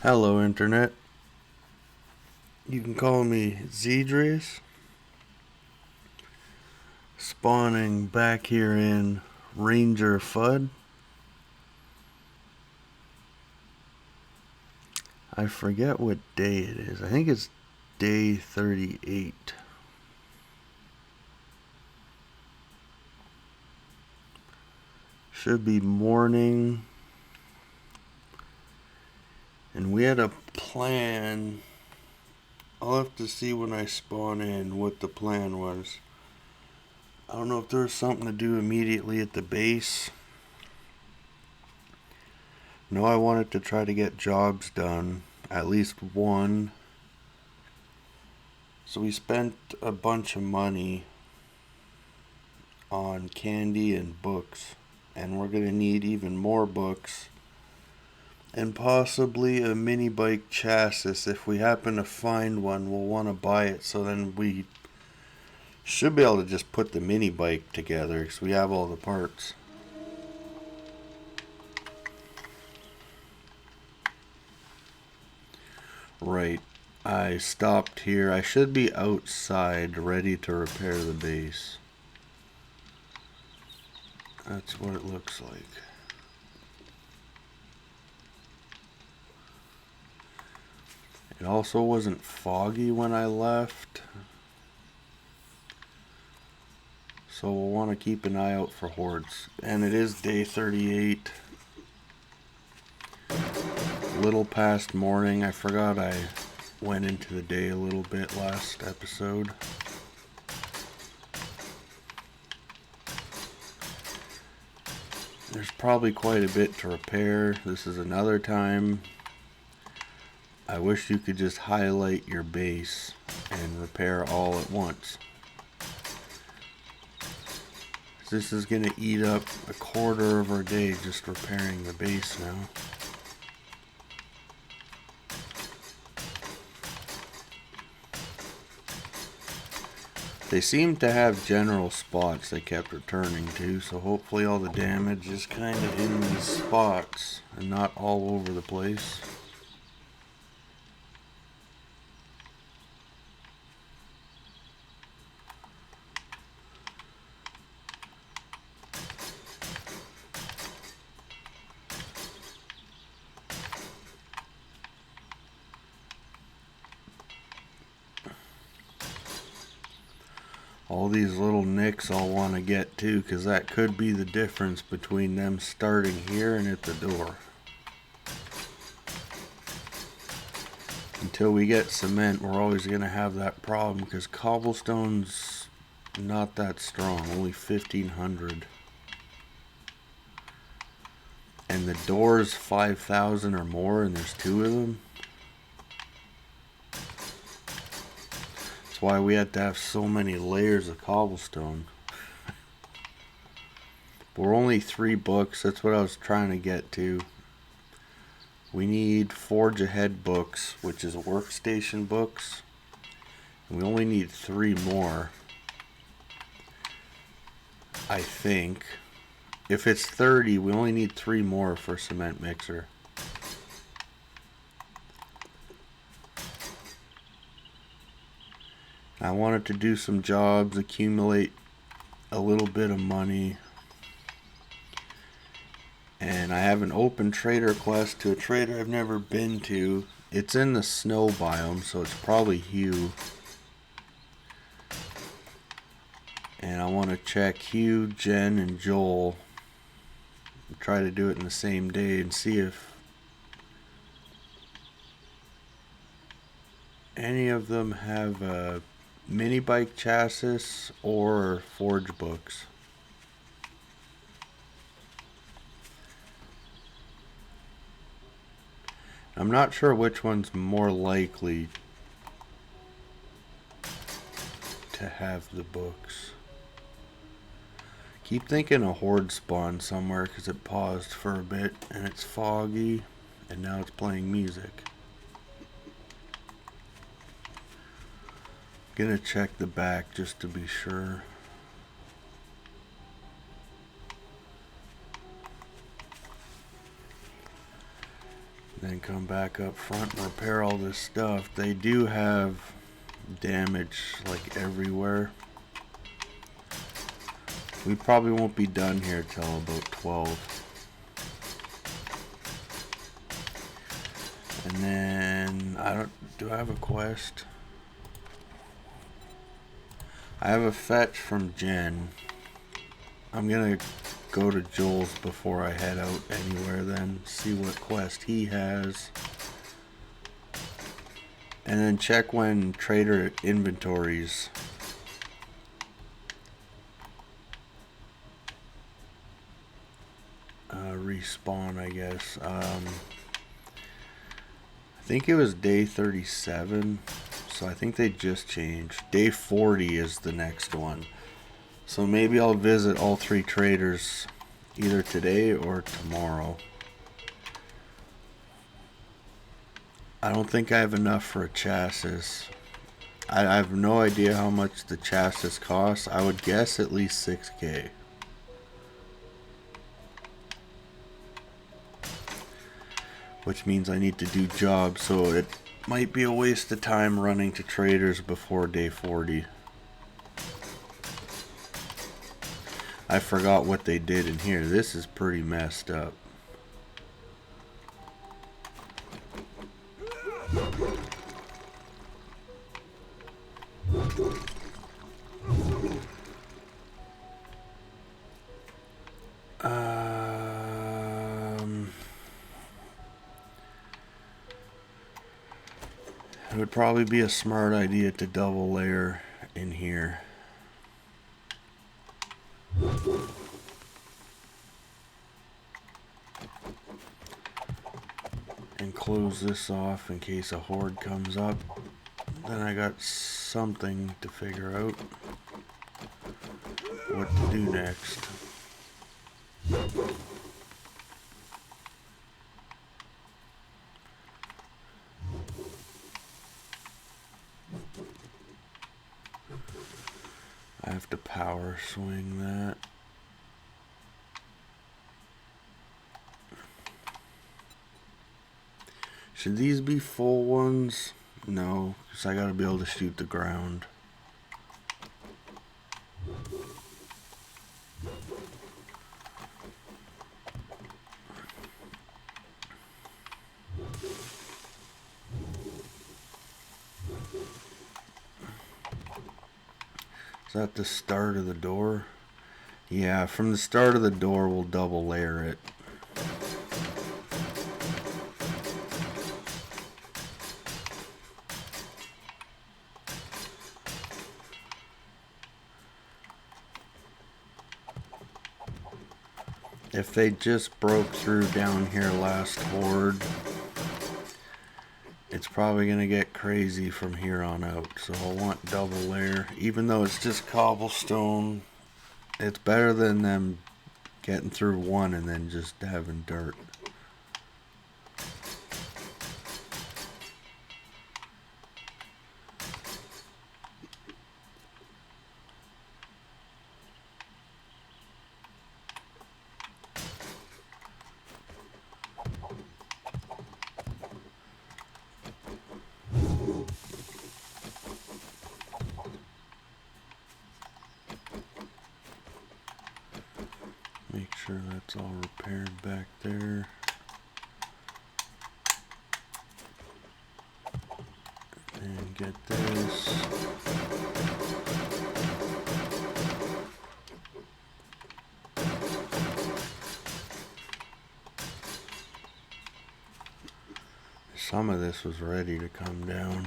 Hello, Internet. You can call me Zedrius. Spawning back here in Ranger Fudd. I forget what day it is. I think it's day 38. Should be morning. And we had a plan. I'll have to see when I spawn in what the plan was. I don't know if there was something to do immediately at the base. No, I wanted to try to get jobs done. At least one. So we spent a bunch of money on candy and books. And we're going to need even more books. And possibly a mini bike chassis. If we happen to find one, we'll want to buy it. So then we should be able to just put the mini bike together because we have all the parts. Right. I stopped here. I should be outside ready to repair the base. That's what it looks like. It also wasn't foggy when I left. So we'll want to keep an eye out for hordes. And it is day 38. Little past morning. I forgot I went into the day a little bit last episode. There's probably quite a bit to repair. This is another time. I wish you could just highlight your base and repair all at once. This is going to eat up a quarter of our day just repairing the base now. They seem to have general spots they kept returning to, so hopefully all the damage is kind of in these spots and not all over the place. All these little nicks I'll want to get too, because that could be the difference between them starting here and at the door. Until we get cement, we're always going to have that problem, because cobblestone's not that strong, only 1,500. And the door's 5,000 or more, and there's two of them. That's why we had to have so many layers of cobblestone. We're only 3 books. That's what I was trying to get to. We need Forge Ahead books, which is workstation books. And we only need 3 more, I think. If it's 30, we only need 3 more for cement mixer. I wanted to do some jobs, accumulate a little bit of money. And I have an open trader quest to a trader I've never been to. It's in the snow biome, so it's probably Hugh. And I want to check Hugh, Jen, and Joel. Try to do it in the same day and see if any of them have a mini bike chassis or forge books. I'm not sure which one's more likely to have the books. Keep thinking a horde spawned somewhere because it paused for a bit and it's foggy and now it's playing music. Gonna check the back just to be sure. then come back up front and repair all this stuff. They do have damage like everywhere. We probably won't be done here till about 12. And then do I have a quest? I have a fetch from Jen. I'm gonna go to Joel's before I head out anywhere, then see what quest he has. And then check when trader inventories respawn, I guess. I think it was day 37, so I think they just changed. Day 40 is the next one. So maybe I'll visit all 3 traders either today or tomorrow. I don't think I have enough for a chassis. I have no idea how much the chassis costs. I would guess at least 6K. Which means I need to do jobs, so it might be a waste of time running to traders before day 40. I forgot what they did in here. This is pretty messed up. It would probably be a smart idea to double layer in here. And close this off in case a horde comes up. Then I got something to figure out what to do next. I have to power swing that. Should these be full ones? No, because I gotta be able to shoot the ground. Is that the start of the door? Yeah, from the start of the door we'll double layer it. If they just broke through down here last horde, it's probably going to get crazy from here on out. So I'll want double layer. Even though it's just cobblestone, it's better than them getting through one and then just having dirt. Make sure that's all repaired back there. And get this. Some of this was ready to come down.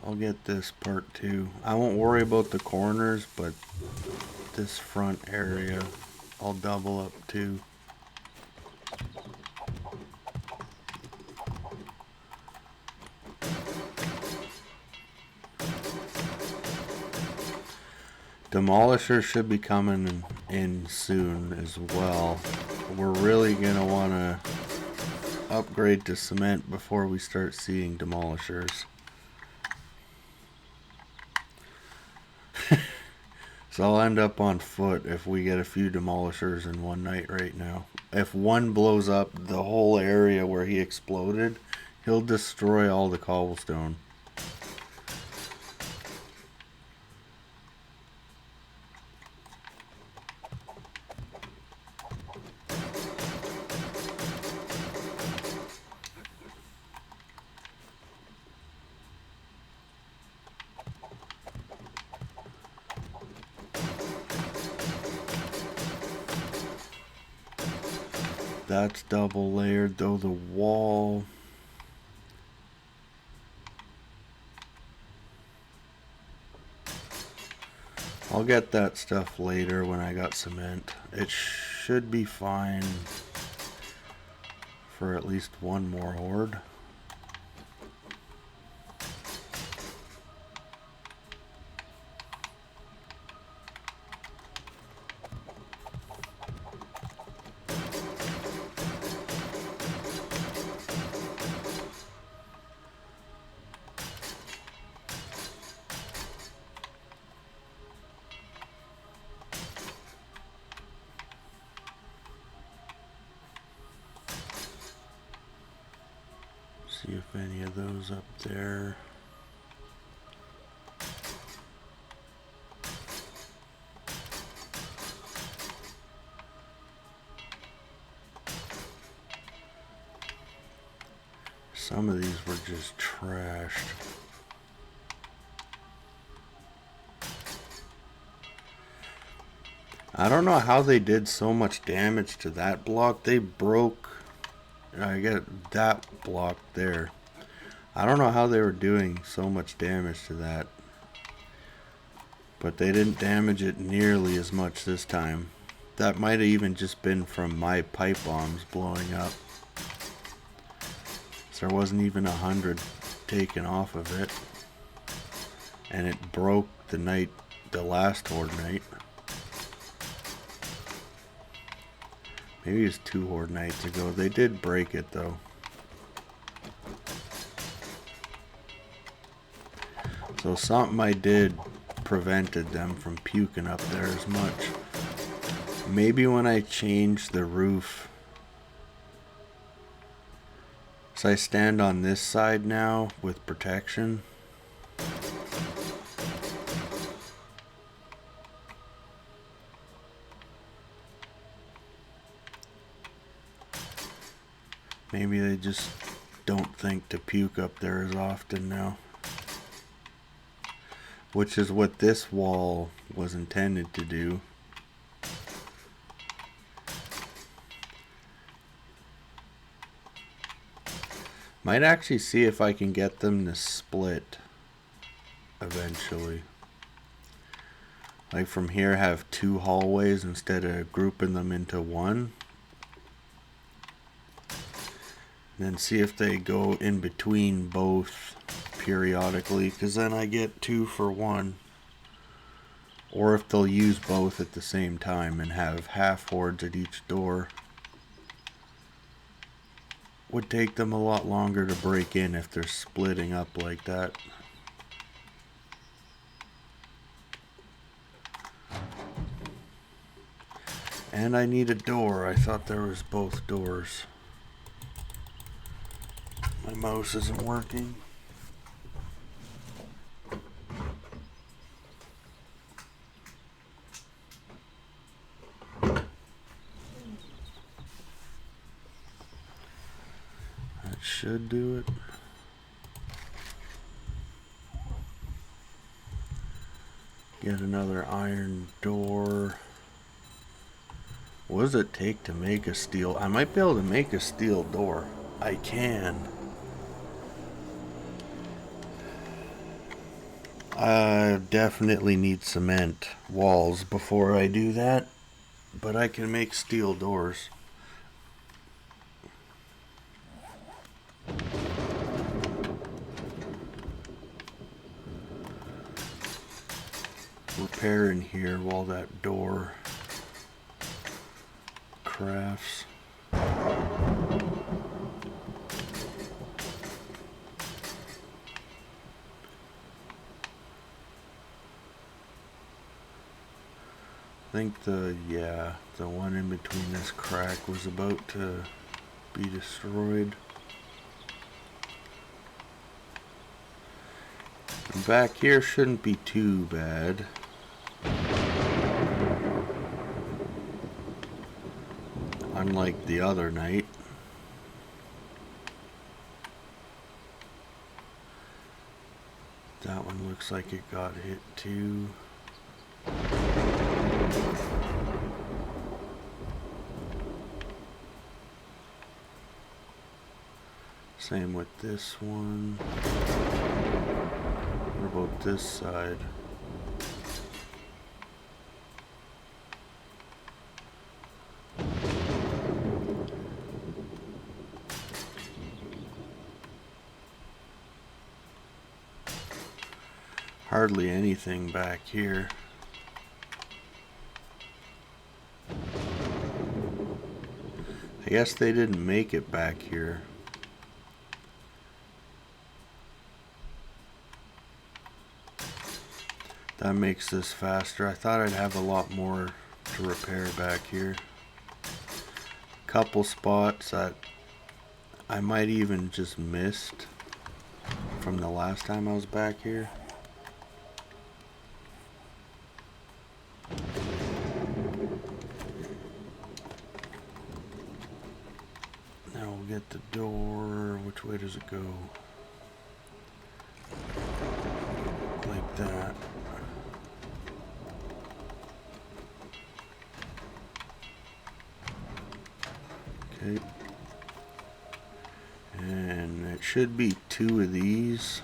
I'll get this part too. I won't worry about the corners, but this front area I'll double up too. Demolisher should be coming in soon as well. We're really gonna want to upgrade to cement before we start seeing demolishers. So I'll end up on foot if we get a few demolishers in one night right now. If one blows up the whole area where he exploded, he'll destroy all the cobblestone. That's double layered though, the wall. I'll get that stuff later when I got cement. It should be fine for at least one more horde. See if any of those up there. Some of these were just trashed. I don't know how they did so much damage to that block. They broke, I get that block there. I don't know how they were doing so much damage to that. But they didn't damage it nearly as much this time. That might have even just been from my pipe bombs blowing up. So there wasn't even 100 taken off of it. And it broke the last horde night. Maybe it was 2 horde nights ago. They did break it though. So something I did prevented them from puking up there as much. Maybe when I changed the roof. So I stand on this side now with protection. Maybe they just don't think to puke up there as often now. Which is what this wall was intended to do. Might actually see if I can get them to split eventually. Like from here have 2 hallways instead of grouping them into one. And then see if they go in between both periodically, because then I get 2 for 1. Or if they'll use both at the same time and have half hordes at each door. Would take them a lot longer to break in if they're splitting up like that. And I need a door. I thought there was both doors. My mouse isn't working. That should do it. Get another iron door. What does it take to make a steel? I might be able to make a steel door. I can. I definitely need cement walls before I do that, but I can make steel doors. Repair in here while that door crafts. I think the one in between this crack was about to be destroyed. And back here shouldn't be too bad. Unlike the other night. That one looks like it got hit too. Same with this one. What about this side? Hardly anything back here. I guess they didn't make it back here. That makes this faster. I thought I'd have a lot more to repair back here. Couple spots that I might even just missed from the last time I was back here. Now we'll get the door. Which way does it go? Like that. Okay. And it should be 2 of these.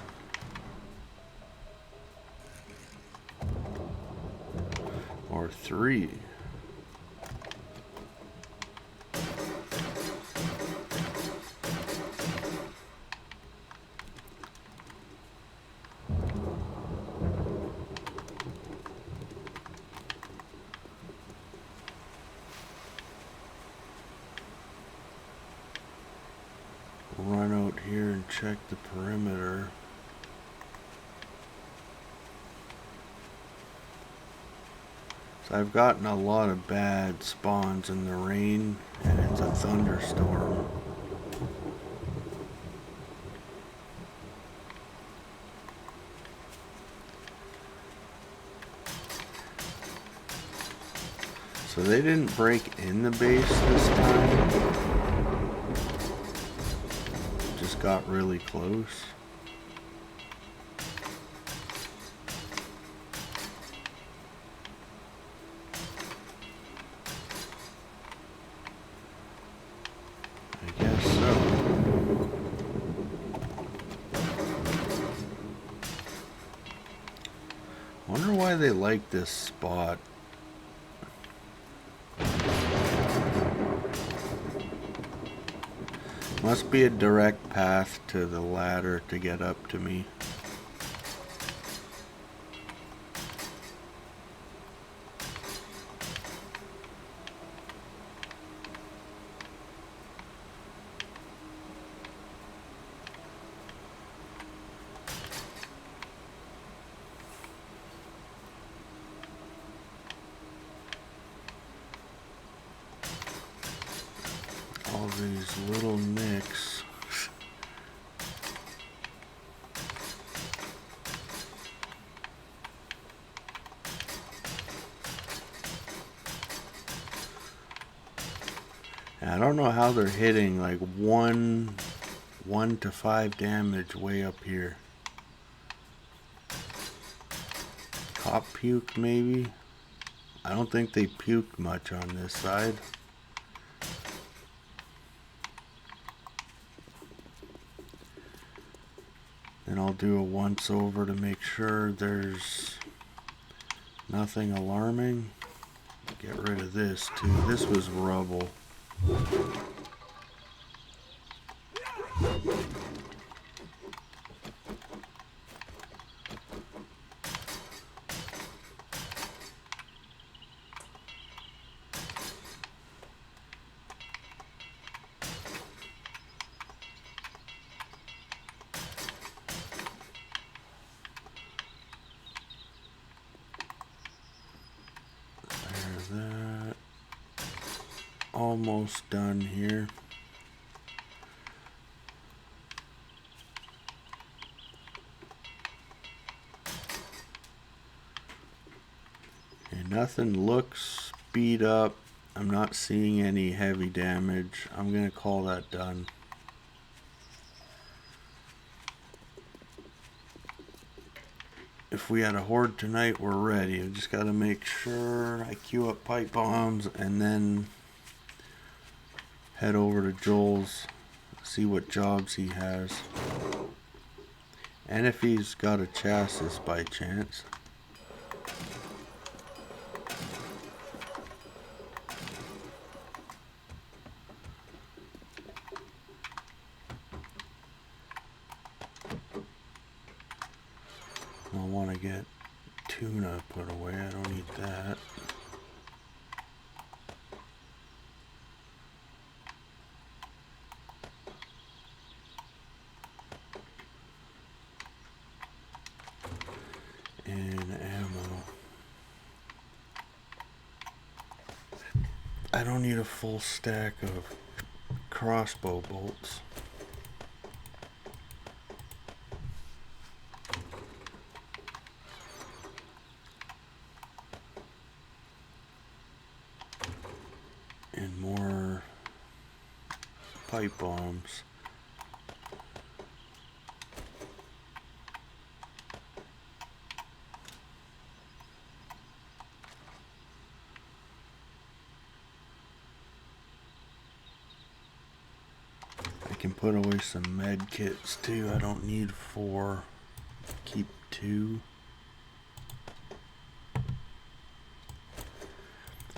Or 3. Run out here and check the perimeter. So I've gotten a lot of bad spawns in the rain, and it's a thunderstorm. So they didn't break in the base this time. Just got really close. I guess so. Wonder why they like this spot. Must be a direct path to the ladder to get up to me. All these little nicks. And I don't know how they're hitting like 1 to 5 damage way up here. Cop puke maybe? I don't think they puked much on this side. Then I'll do a once over to make sure there's nothing alarming. Get rid of this too. This was rubble. almost done here. And nothing looks beat up. I'm not seeing any heavy damage. I'm gonna call that done. If we had a horde tonight, we're ready. I just gotta make sure I queue up pipe bombs and then head over to Joel's, see what jobs he has. And if he's got a chassis by chance. I want to get tuna put away. I don't need that. And ammo. I don't need a full stack of crossbow bolts. And more pipe bombs. I can put away some med kits too. I don't need 4. Keep 2.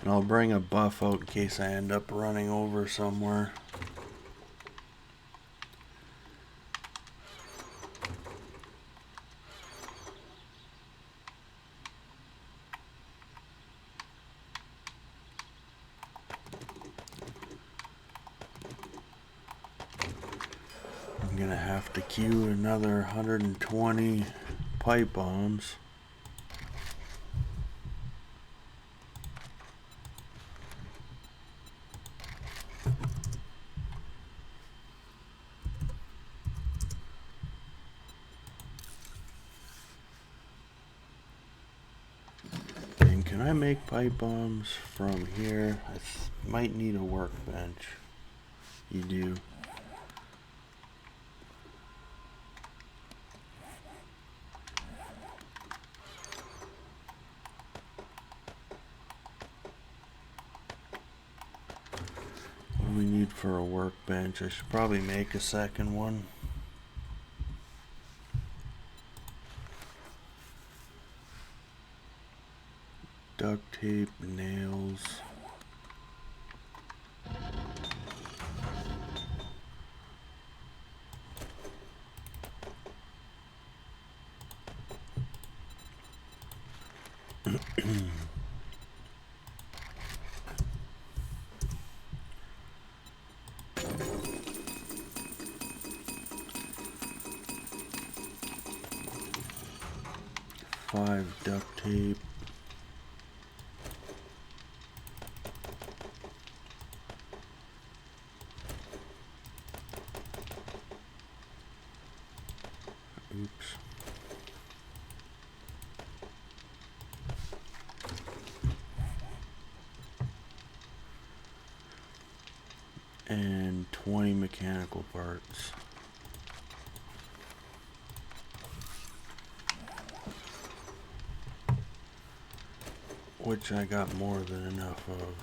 And I'll bring a buff out in case I end up running over somewhere. I'm gonna have to queue another 120 pipe bombs. And can I make pipe bombs from here? I might need a workbench. You do. What do we need for a workbench? I should probably make a second one. Duct tape, nails. Five duct tape. Oops. And 20 mechanical parts. Which I got more than enough of.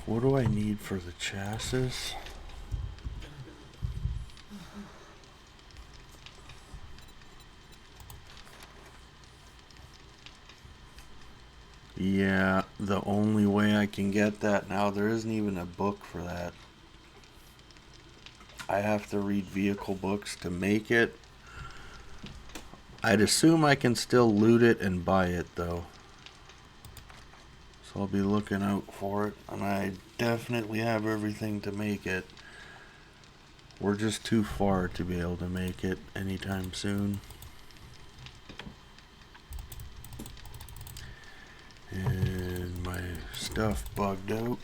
What do I need for the chassis? Yeah, the only way I can get that now, there isn't even a book for that. I have to read vehicle books to make it. I'd assume I can still loot it and buy it though. So I'll be looking out for it, and I definitely have everything to make it. We're just too far to be able to make it anytime soon. And my stuff bugged out.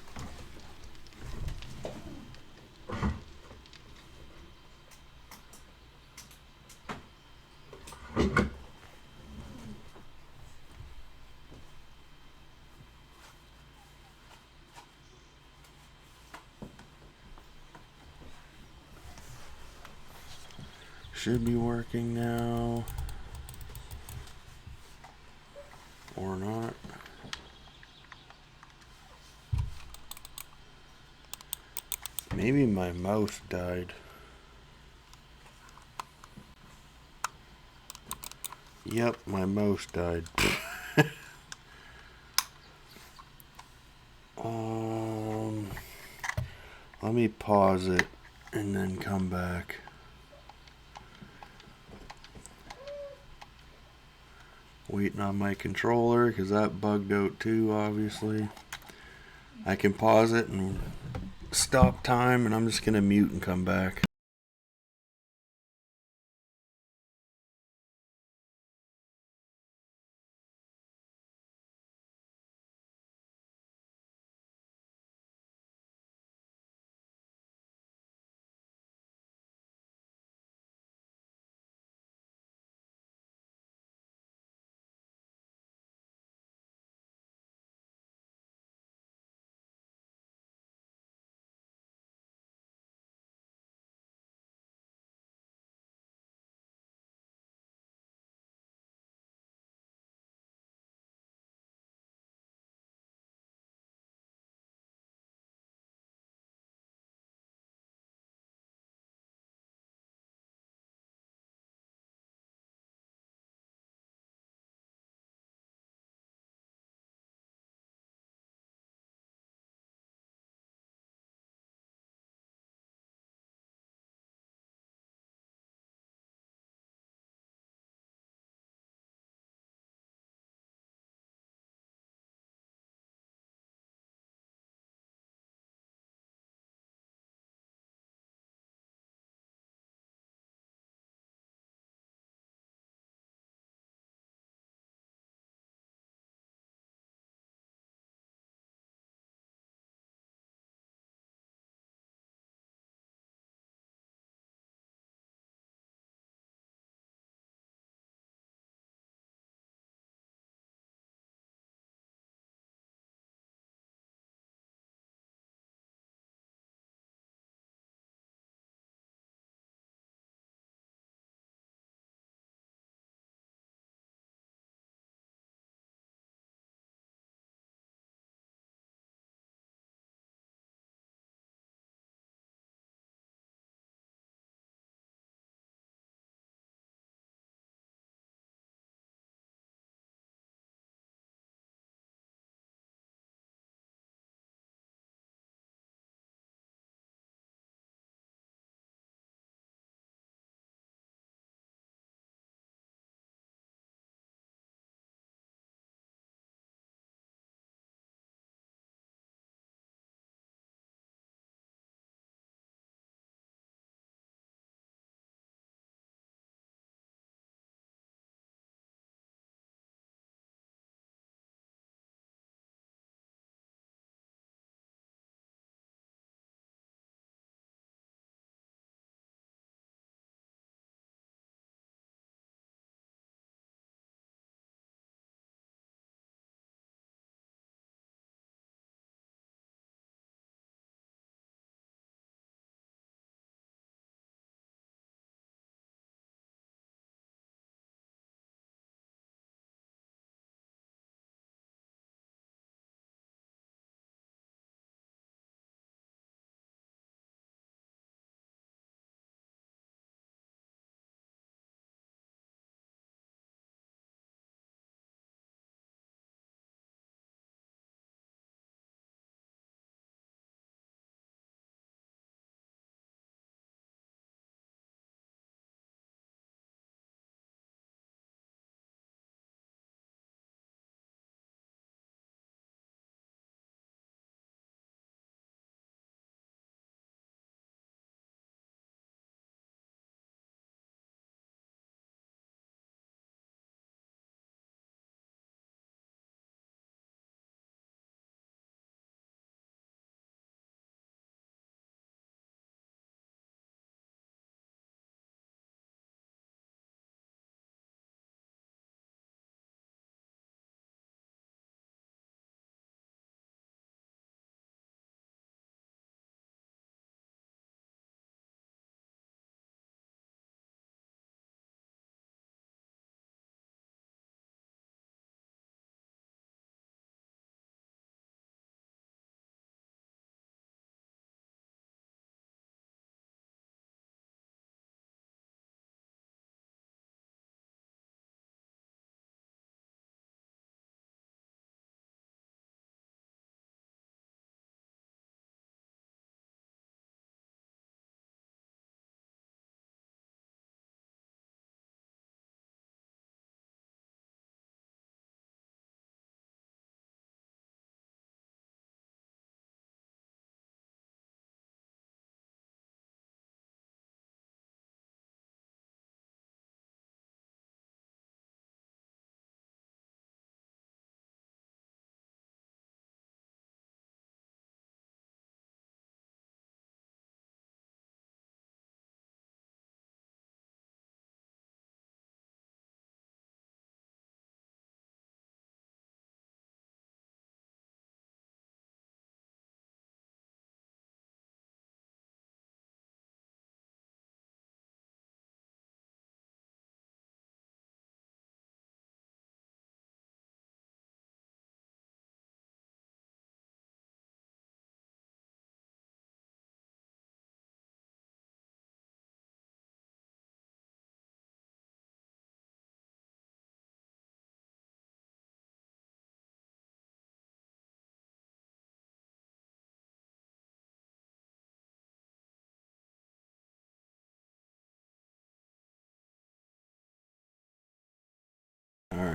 Should be working now. Or not. Maybe my mouse died. Yep, my mouse died. Let me pause it and then come back. Waiting on my controller because that bugged out too, obviously. I can pause it and stop time, and I'm just going to mute and come back.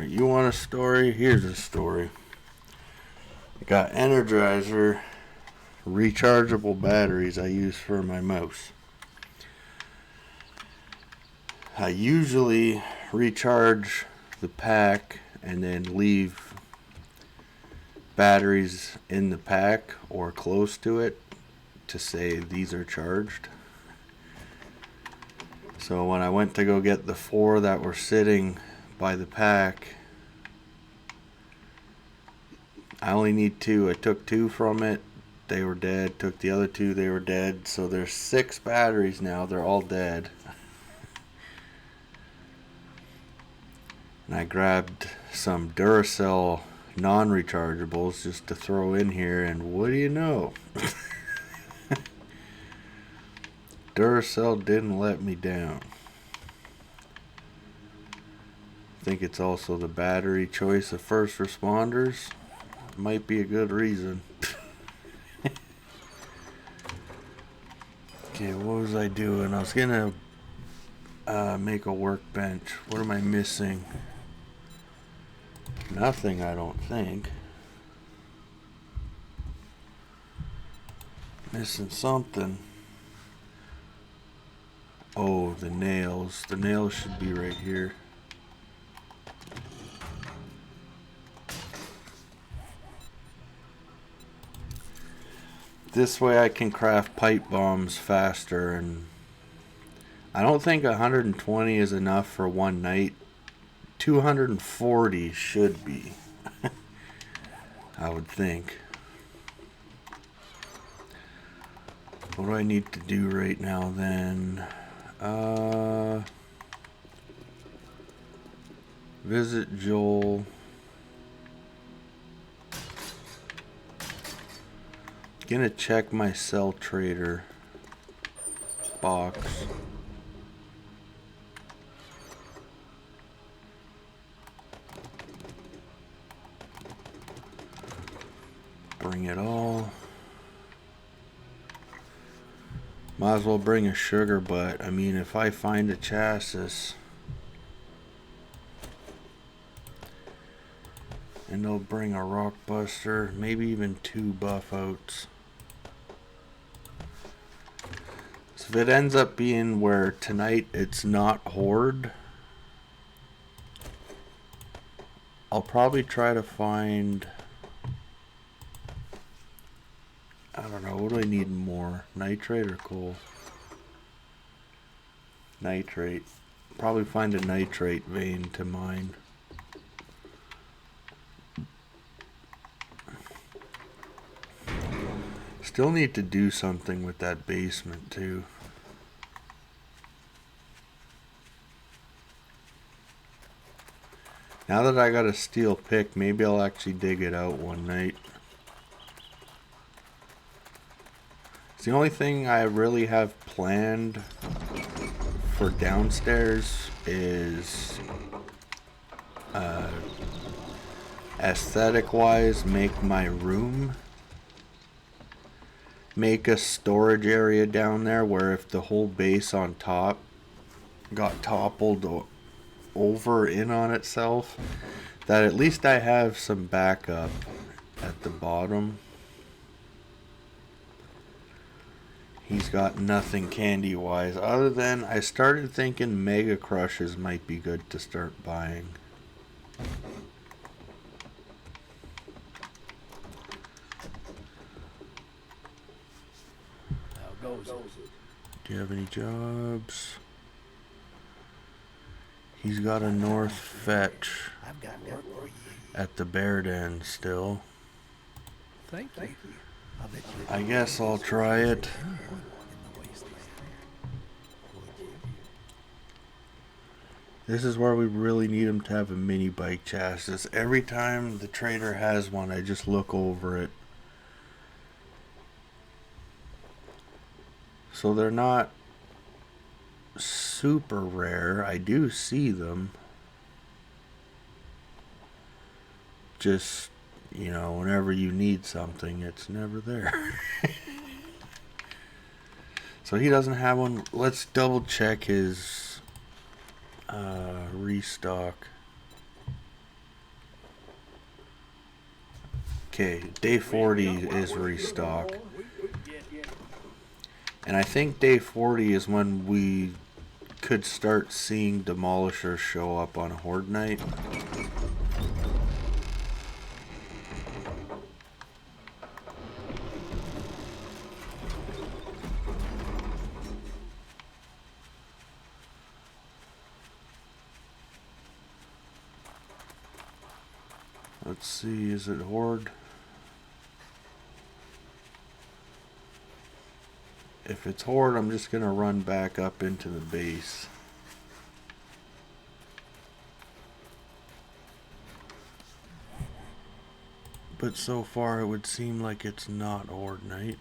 Alright, you want a story? Here's a story. I got Energizer rechargeable batteries I use for my mouse. I usually recharge the pack and then leave batteries in the pack or close to it to say these are charged. So when I went to go get the 4 that were sitting by the pack, I only need 2. I took 2 from it, they were dead. Took the other 2, they were dead. So there's 6 batteries now, they're all dead. And I grabbed some Duracell non-rechargeables just to throw in here, and what do you know? Duracell didn't let me down. I think it's also the battery choice of first responders. Might be a good reason. Okay, what was I doing? I was gonna make a workbench. What am I missing? Nothing, I don't think. Missing something. Oh, the nails. The nails should be right here. This way I can craft pipe bombs faster, and I don't think 120 is enough for one night. 240 should be. I would think. What do I need to do right now then? Visit Joel. Gonna check my cell trader box. Bring it all. Might as well bring a sugar butt. I mean, if I find a chassis, and they'll bring a rock buster, maybe even 2 buff oats. So if it ends up being where tonight it's not horde, I'll probably try to find, I don't know, what do I need more? Nitrate or coal? Nitrate. Probably find a nitrate vein to mine. Still need to do something with that basement too. Now that I got a steel pick, maybe I'll actually dig it out one night. It's the only thing I really have planned for downstairs is aesthetic wise, make my room, make a storage area down there where if the whole base on top got toppled over in on itself, that at least I have some backup at the bottom. He's got nothing candy wise other than I started thinking Mega Crushes might be good to start buying. Do you have any jobs? He's got a north fetch at the Bear Den still. Thank you. I guess I'll try it. This is where we really need him to have a mini bike chassis. Every time the trader has one, I just look over it. So they're not super rare. I do see them. Just, you know, whenever you need something, it's never there. So he doesn't have one. Let's double check his restock. Okay, day 40 is restock. And I think day 40 is when we could start seeing demolishers show up on Horde Night. Let's see, is it Horde? If it's Horde, I'm just gonna run back up into the base. But so far it would seem like it's not Horde Night.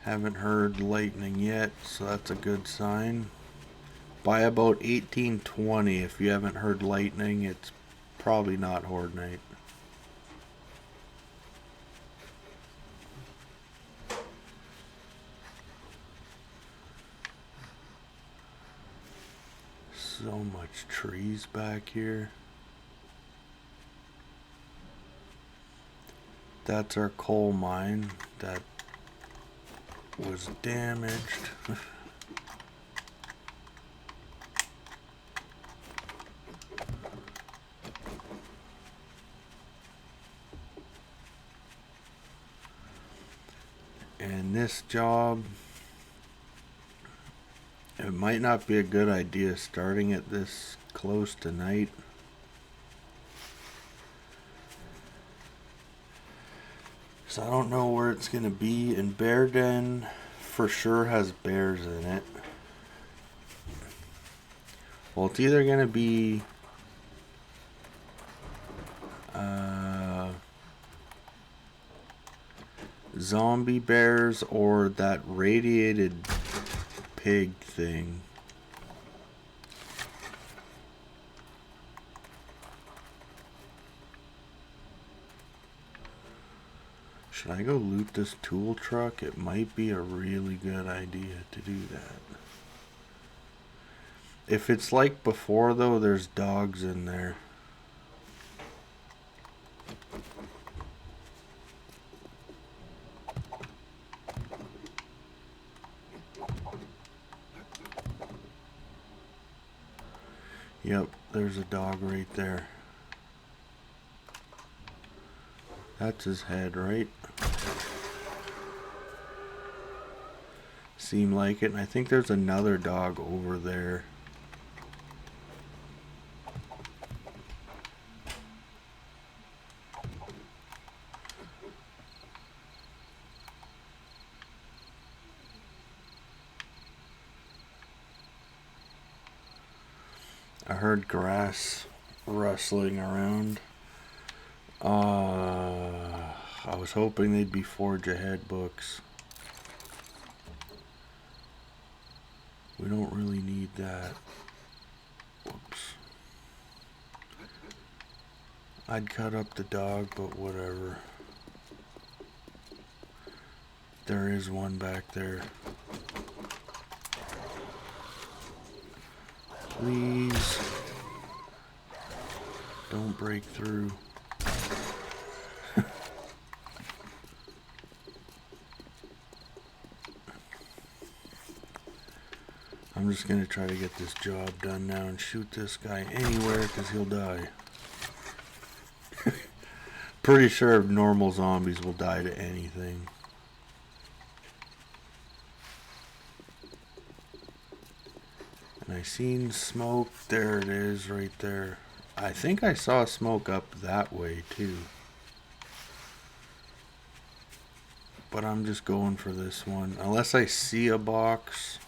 Haven't heard lightning yet, so that's a good sign. By about 1820, if you haven't heard lightning, it's probably not Horde Night. So much trees back here. That's our coal mine that was damaged. And this job, it might not be a good idea starting it this close to night. So I don't know where it's going to be. And Bear Den for sure has bears in it. Well, it's either going to be zombie bears or that radiated pig thing. Should I go loot this tool truck? It might be a really good idea to do that. If it's like before though, there's dogs in there. Yep, there's a dog right there. That's his head, right? Seem like it. And I think there's another dog over there. I heard grass rustling around. I was hoping they'd be Forge Ahead books. We don't really need that. Whoops. I'd cut up the dog, but whatever. There is one back there. Please. Don't break through. I'm just gonna try to get this job done now and shoot this guy anywhere because he'll die. Pretty sure normal zombies will die to anything. And I seen smoke. There it is right there. I think I saw smoke up that way too. But I'm just going for this one. Unless I see a box,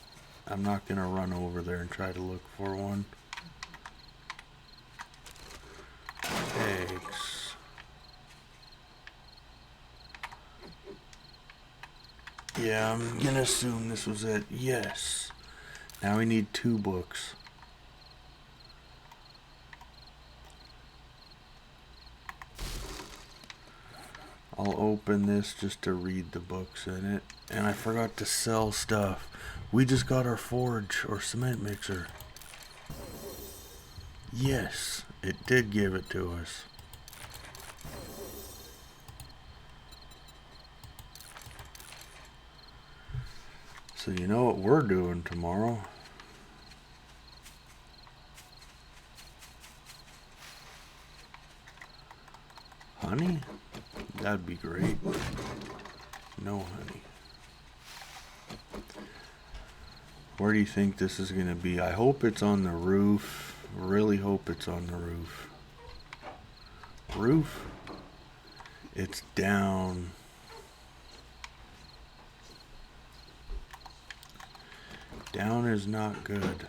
I'm not going to run over there and try to look for one. Eggs. Yeah, I'm going to assume this was it. Yes. Now we need 2 books. I'll open this just to read the books in it. And I forgot to sell stuff. We just got our forge or cement mixer. Yes, it did give it to us. So you know what we're doing tomorrow? Honey? That'd be great. No honey. Where do you think this is going to be? I hope it's on the roof. Really hope it's on the roof. Roof? It's down. Down is not good.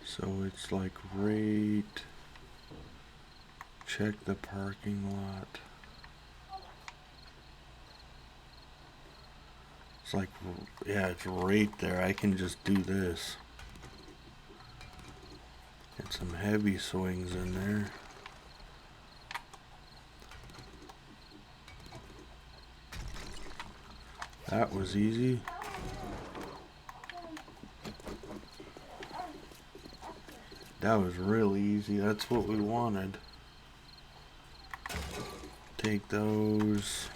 So it's like right. Check the parking lot. It's like, yeah, it's right there. I can just do this. Get some heavy swings in there. That was easy. That was really easy. That's what we wanted. Take those.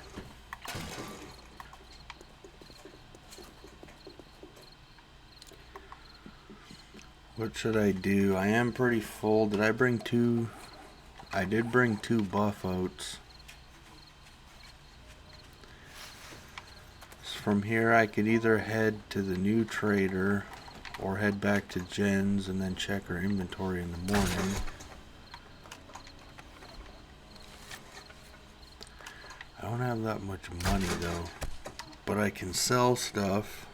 What should I do? I am pretty full. Did I bring two? I did bring 2 buff oats. From here I could either head to the new trader or head back to Jen's and then check her inventory in the morning. I don't have that much money though, but I can sell stuff.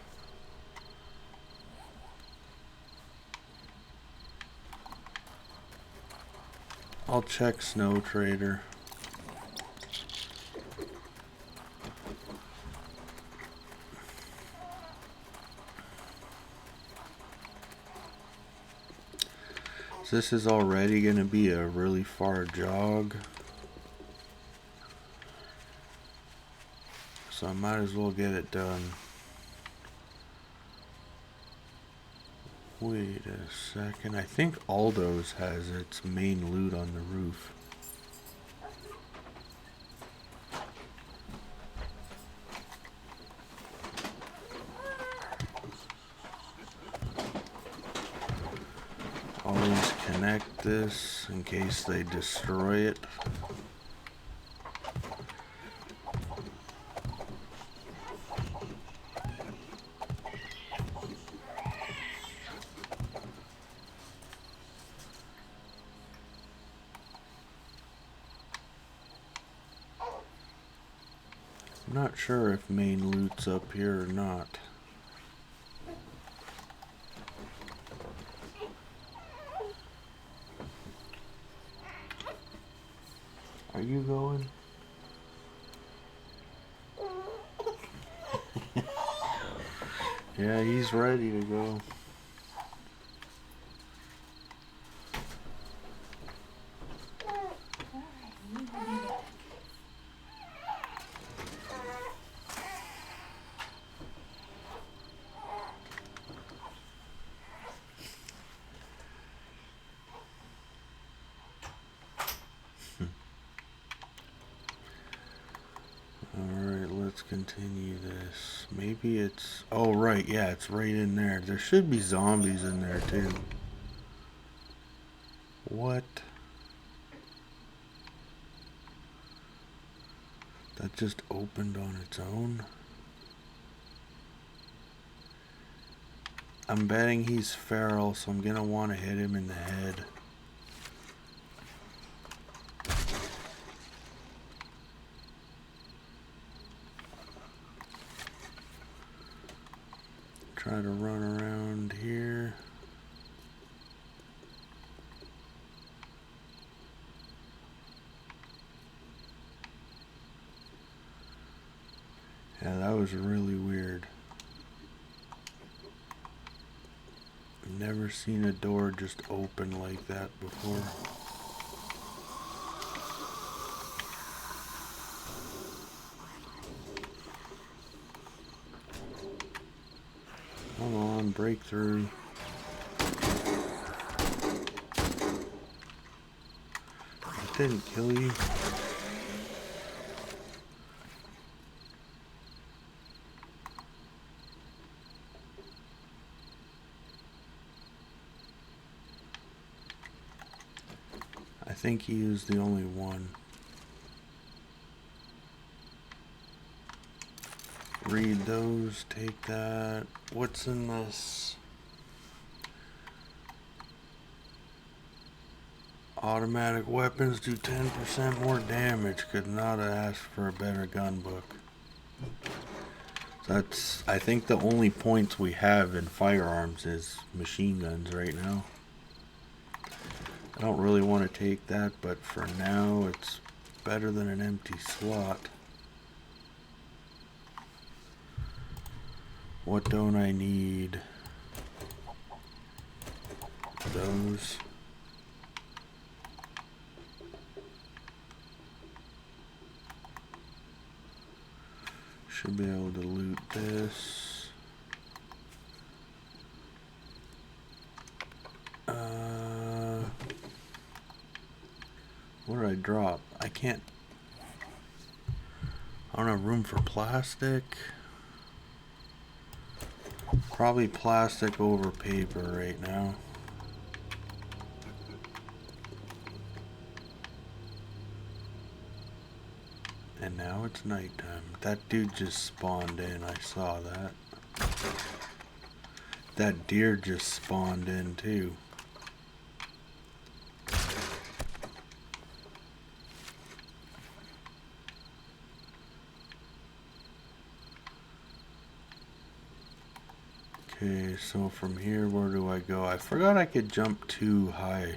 I'll check Snow Trader. So this is already going to be a really far jog. So I might as well get it done. Wait a second. I think Aldo's has its main loot on the roof. Always connect this in case they destroy it. I'm not sure if main loot's up here or not. Are you going? Yeah, he's ready to go. Alright, let's continue this. Maybe it's... Oh, right, yeah, it's right in there. There should be zombies in there, too. What? That just opened on its own? I'm betting he's feral, so I'm gonna want to hit him in the head. Try to run around here. is really weird. I've never seen a door just open like that before. Come on, breakthrough. That didn't kill you. I think he is the only one. Read those, take that. What's in this? Automatic weapons do 10% more damage. Could not have asked for a better gun book. That's, I think, the only points we have in firearms is machine guns right now. I don't really want to take that, but for now it's better than an empty slot. What don't I need? Those. Should be able to loot this. What did I drop? I can't. I don't have room for plastic. Probably plastic over paper right now. And now it's nighttime. That dude just spawned in. I saw that. That deer just spawned in too. Okay, so from here, where do I go? I forgot I could jump too high.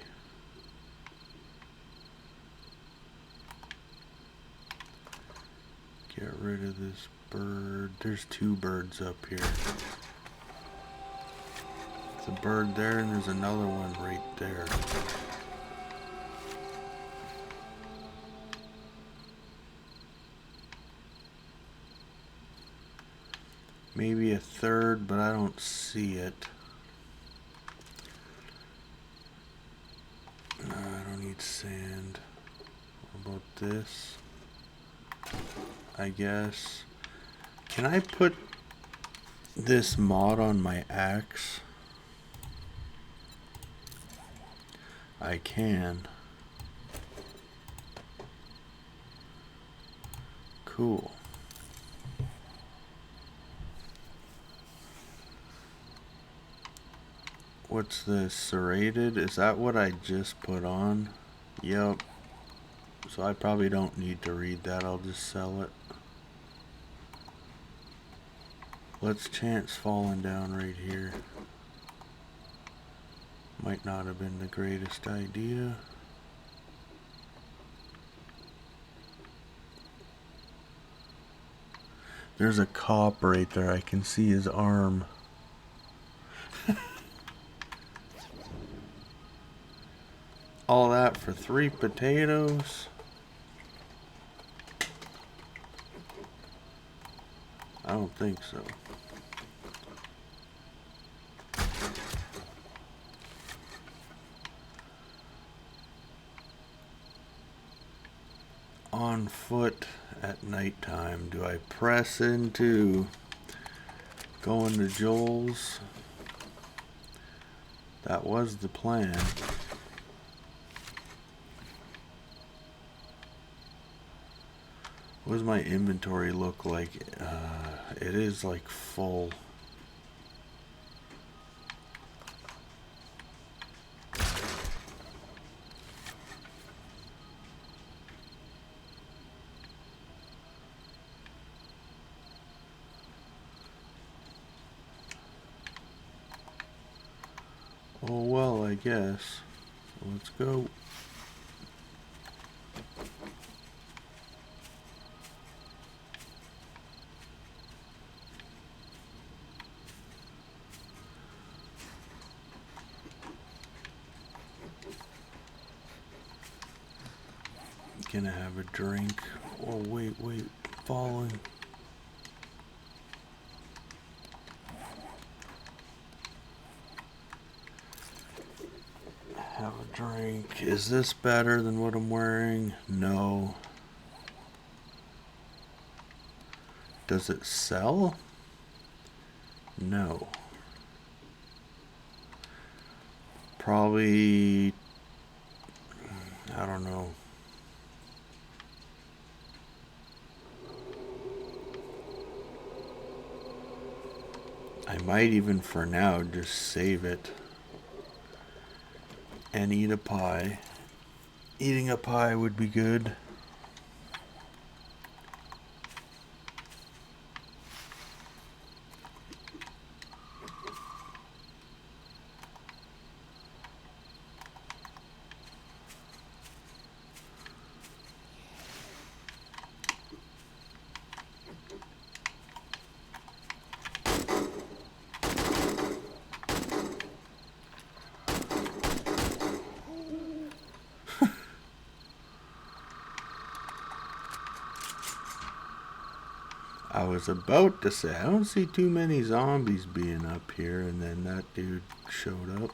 Get rid of this bird. There's two birds up here. There's a bird there and there's another one right there. Maybe a third, but I don't see it. No, I don't need sand. What about this? I guess. Can I put this mod on my axe? I can. Cool. What's this? Serrated? Is that what I just put on? Yep. So I probably don't need to read that. I'll just sell it. Let's chance falling down right here. Might not have been the greatest idea. There's a cop right there. I can see his arm. All that for 3 potatoes? I don't think so. On foot at nighttime. Do I press into going to Joel's? That was the plan. What does my inventory look like? It is like full. Oh well, I guess. Let's go. gonna have a drink. Oh, wait, falling. Have a drink. Is this better than what I'm wearing? No. Does it sell? No. Probably, I don't know. I might even for now just save it and eat a pie. Eating a pie would be good. I was about to say, I don't see too many zombies being up here, and then that dude showed up.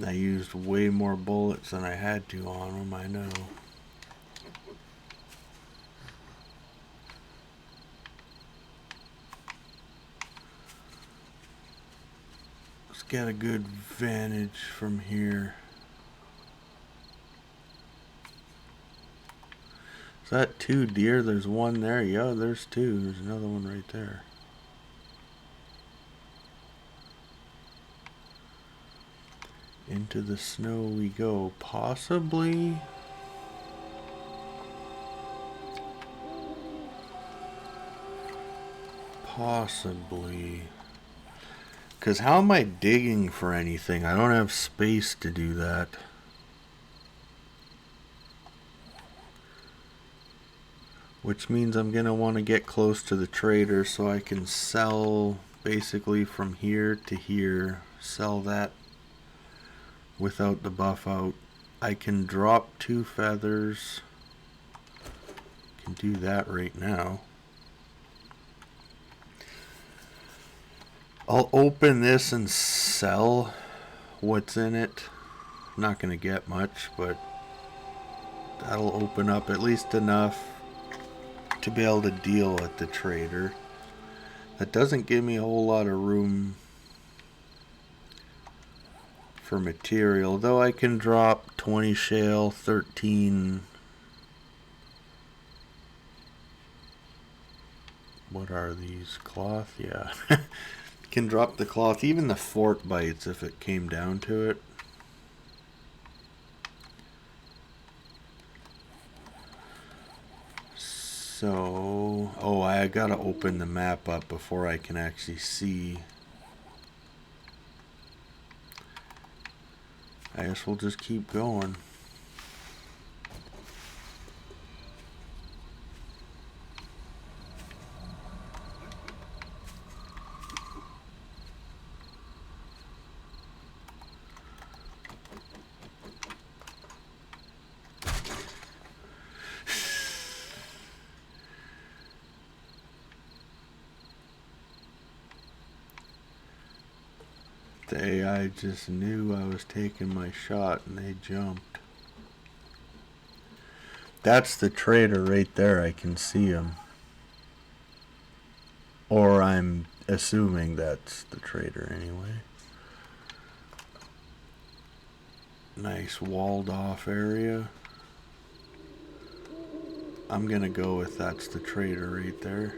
I used way more bullets than I had to on him, I know. Let's get a good vantage from here. Is that 2 deer? There's one there. Yeah, there's 2. There's another one right there. Into the snow we go. Possibly. Because how am I digging for anything? I don't have space to do that. Which means I'm going to want to get close to the trader so I can sell basically from here to here. Sell that without the buff out. I can drop 2 feathers. Can do that right now. I'll open this and sell what's in it. Not going to get much, but that'll open up at least enough to be able to deal at the trader. That doesn't give me a whole lot of room for material, though I can drop 20 shale, 13. What are these? Cloth? Yeah. Can drop the cloth, even the fork bites if it came down to it. So, oh, I gotta open the map up before I can actually see. I guess we'll just keep going. The AI just knew I was taking my shot and they jumped. That's the trader right there. I can see him. Or I'm assuming that's the trader anyway. Nice walled off area. I'm gonna go with that's the trader right there.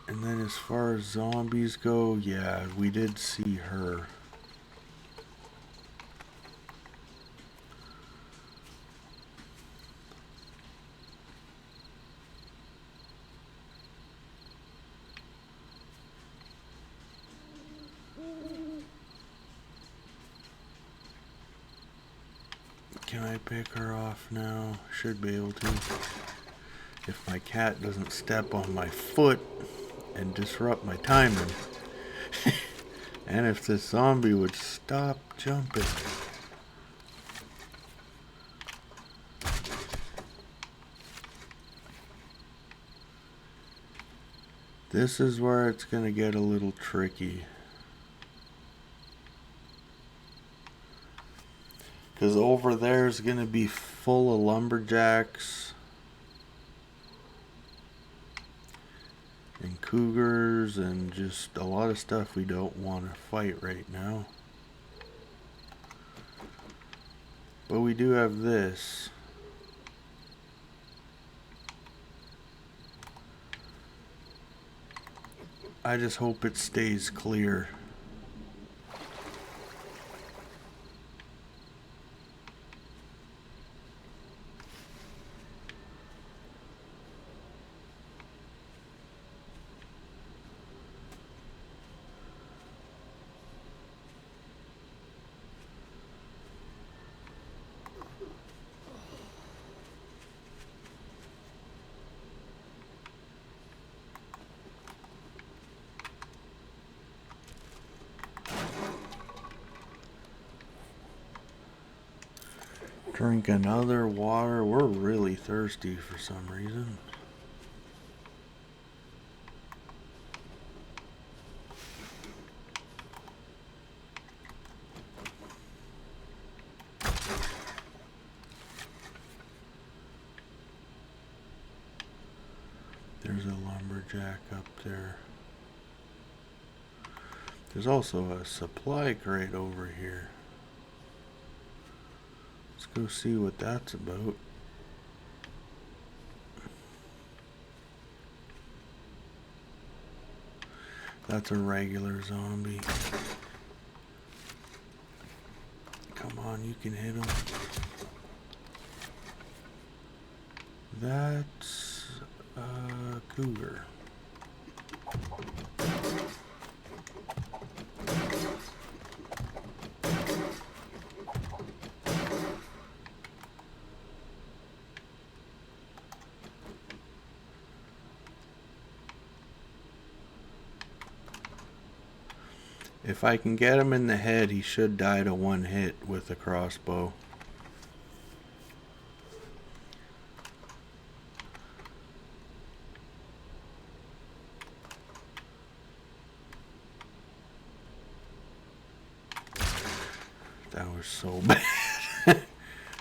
And then as far as zombies go, yeah, we did see her. Can I pick her off now? Should be able to. If my cat doesn't step on my foot and disrupt my timing. And if this zombie would stop jumping. This is where it's going to get a little tricky. Because over there is going to be full of lumberjacks and cougars and just a lot of stuff we don't want to fight right now. But we do have this. I just hope it stays clear. Drink another water. We're really thirsty for some reason. There's a lumberjack up there. There's also a supply crate over here. Let's go see what that's about. That's a regular zombie. Come on, you can hit him. That's a cougar. If I can get him in the head, he should die to one hit with a crossbow. That was so bad.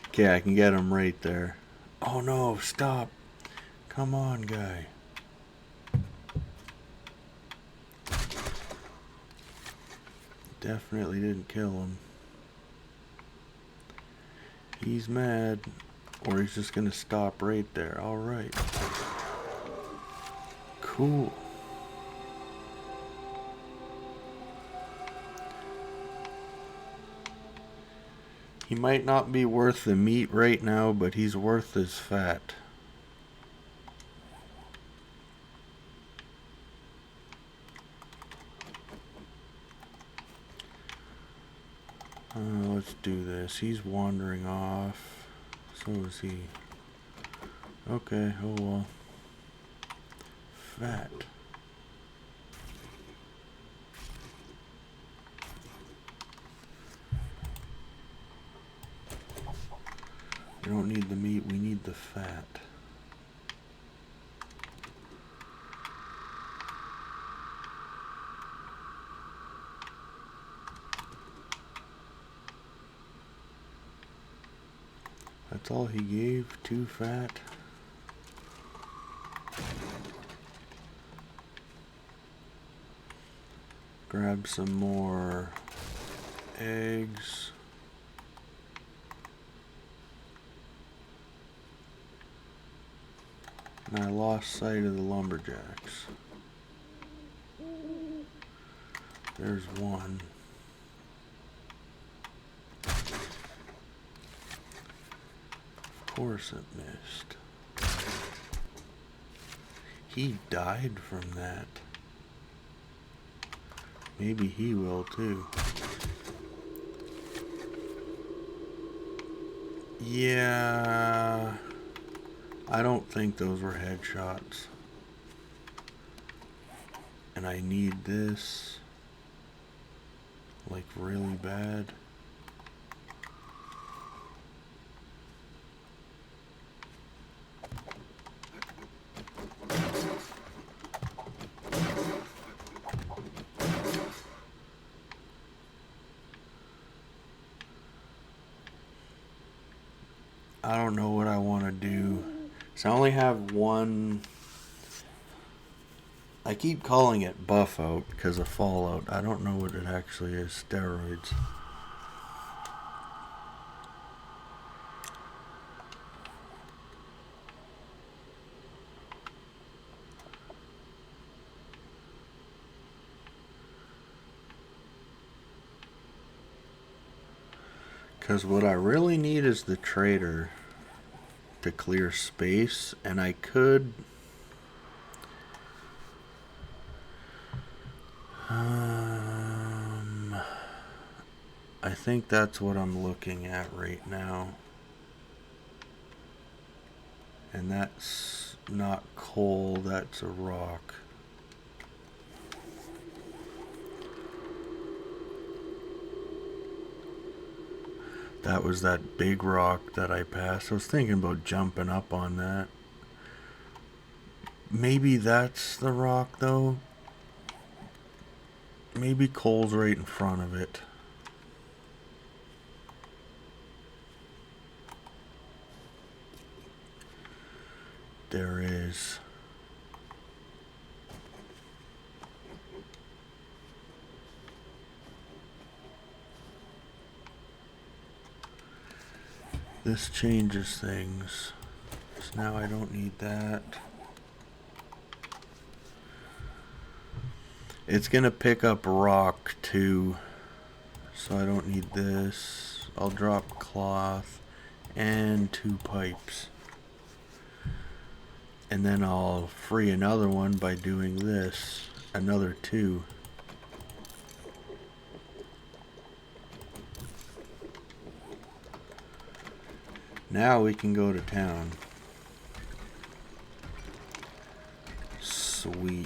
Okay, I can get him right there. Oh no, stop. Come on, guy. Definitely didn't kill him. He's mad, or he's just gonna stop right there. Alright. Cool. He might not be worth the meat right now, but he's worth his fat. Let's do this. He's wandering off. So is he. Okay, oh well. Fat. We don't need the meat, we need the fat. That's all he gave? 2 fat? Grab some more eggs. And I lost sight of the lumberjacks. There's one. Of course it missed. He died from that. Maybe he will too. Yeah, I don't think those were headshots. And I need this, like, really bad. I don't know what I want to do. So I only have one. I keep calling it buff out because of Fallout. I don't know what it actually is. Steroids. Because what I really need is the trader to clear space. And I could... I think that's what I'm looking at right now. And that's not coal, that's a rock. That was that big rock that I passed. I was thinking about jumping up on that. Maybe that's the rock though. Maybe coal's right in front of it. There is. This changes things. So now I don't need that. It's gonna pick up rock too. So I don't need this. I'll drop cloth and 2 pipes. And then I'll free another one by doing this. Another 2. Now we can go to town. Sweet.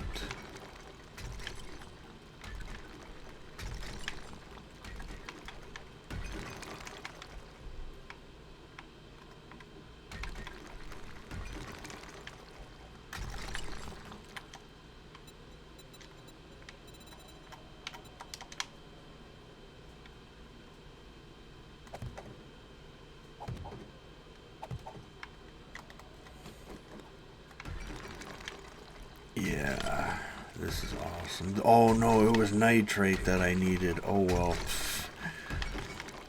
Yeah, this is awesome. Oh no, it was nitrate that I needed. Oh well.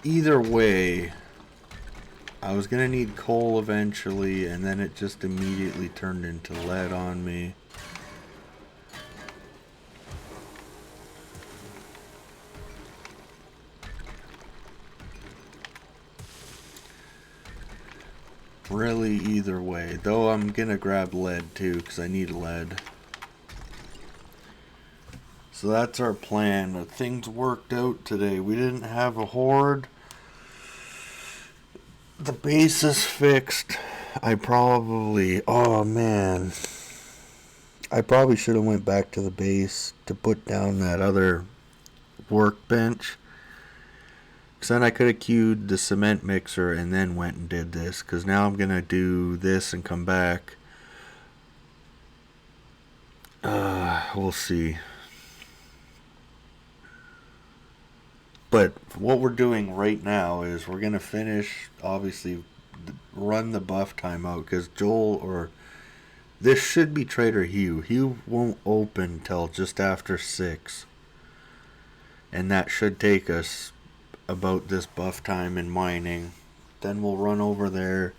Either way, I was gonna need coal eventually, and then it just immediately turned into lead on me. Really, either way. Though I'm gonna grab lead too, because I need lead. So that's our plan. Things worked out today. We didn't have a horde. The base is fixed. Oh man. I probably should have went back to the base to put down that other workbench. Because then I could have queued the cement mixer and then went and did this. Because now I'm going to do this and come back. We'll see. But what we're doing right now is we're going to finish, obviously, run the buff time out. Because Joel, or this should be Trader Hugh. Hugh won't open till just after 6. And that should take us about this buff time in mining. Then we'll run over there,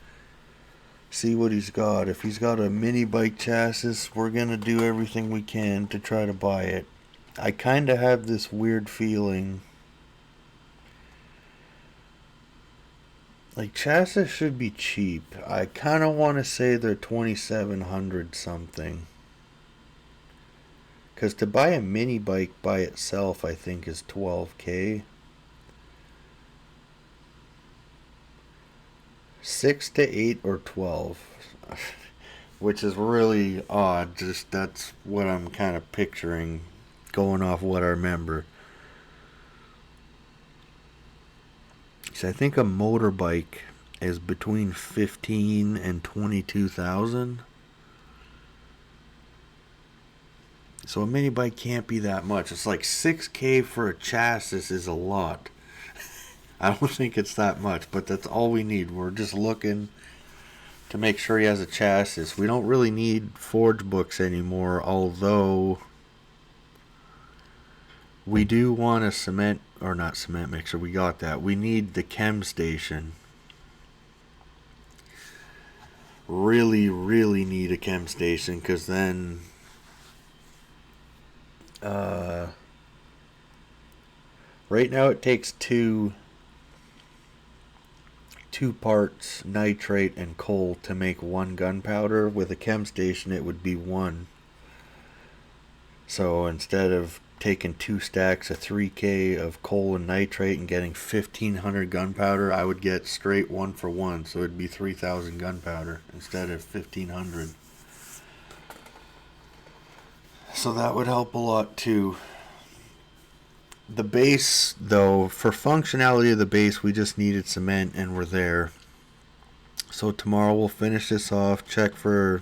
see what he's got. If he's got a mini bike chassis, we're gonna do everything we can to try to buy it. I kinda have this weird feeling like chassis should be cheap. I kinda wanna say they're 2,700 something. Cause to buy a mini bike by itself I think is 12K. 6 to 8 or 12. Which is really odd. Just that's what I'm kind of picturing, going off what I remember. So I think a motorbike is between 15 and 22,000. So a mini bike can't be that much. It's like 6K for a chassis is a lot. I don't think it's that much, but that's all we need. We're just looking to make sure he has a chassis. We don't really need forge books anymore, although we do want a cement, or not cement mixer, we got that. We need the chem station. Really, really need a chem station, because then right now it takes two parts nitrate and coal to make one gunpowder. With a chem station it would be one. So instead of taking 2 stacks of 3K of coal and nitrate and getting 1,500 gunpowder, I would get straight 1 for 1. So it'd be 3,000 gunpowder instead of 1,500. So that would help a lot too. The base, though, for functionality of the base, we just needed cement and we're there. So tomorrow we'll finish this off, check for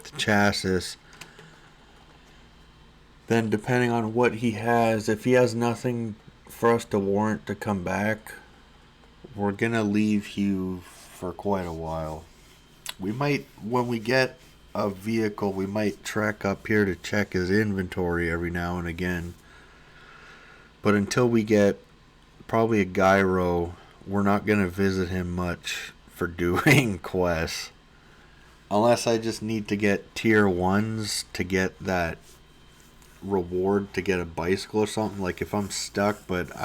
the chassis. Then depending on what he has, if he has nothing for us to warrant to come back, we're going to leave Hugh for quite a while. We might, when we get a vehicle, we might trek up here to check his inventory every now and again. But until we get probably a gyro, we're not going to visit him much for doing quests. Unless I just need to get tier 1s to get that reward to get a bicycle or something. Like if I'm stuck, but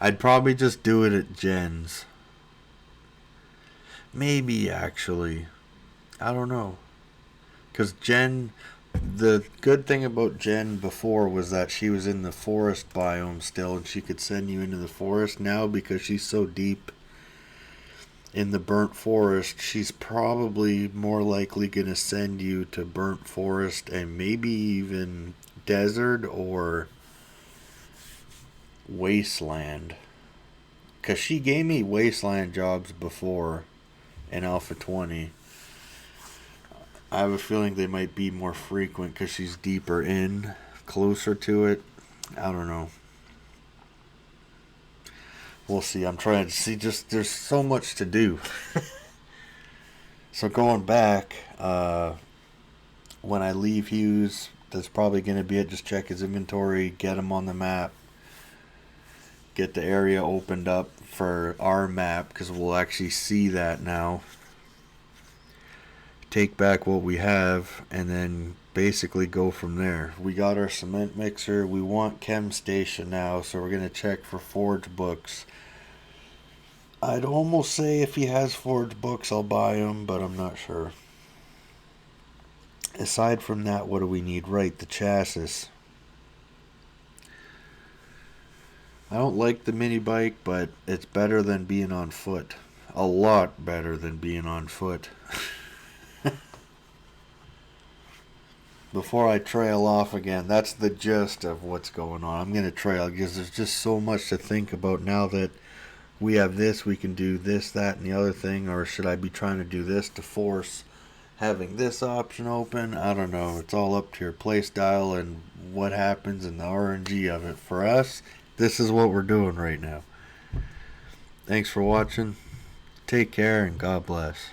I'd probably just do it at Jen's. Maybe actually. I don't know. Because Jen... The good thing about Jen before was that she was in the forest biome still, and she could send you into the forest. Now, because she's so deep in the burnt forest, she's probably more likely going to send you to burnt forest and maybe even desert or wasteland. Because she gave me wasteland jobs before in Alpha 20. I have a feeling they might be more frequent because she's deeper in, closer to it. I don't know. We'll see. I'm trying to see. Just there's so much to do. So going back, when I leave Hughes, that's probably going to be it. Just check his inventory, get him on the map, get the area opened up for our map because we'll actually see that now. Take back what we have and then basically go from there. We got our cement mixer. We want chem station now, so we're going to check for forge books. I'd almost say if he has forge books I'll buy them, but I'm not sure. Aside from that, what do we need? Right, the chassis. I don't like the mini bike, but it's better than being on foot. A lot better than being on foot. Before I trail off again, that's the gist of what's going on. I'm going to trail because there's just so much to think about now that we have this. We can do this, that, and the other thing. Or should I be trying to do this to force having this option open? I don't know. It's all up to your play style and what happens in the RNG of it. For us, this is what we're doing right now. Thanks for watching. Take care and God bless.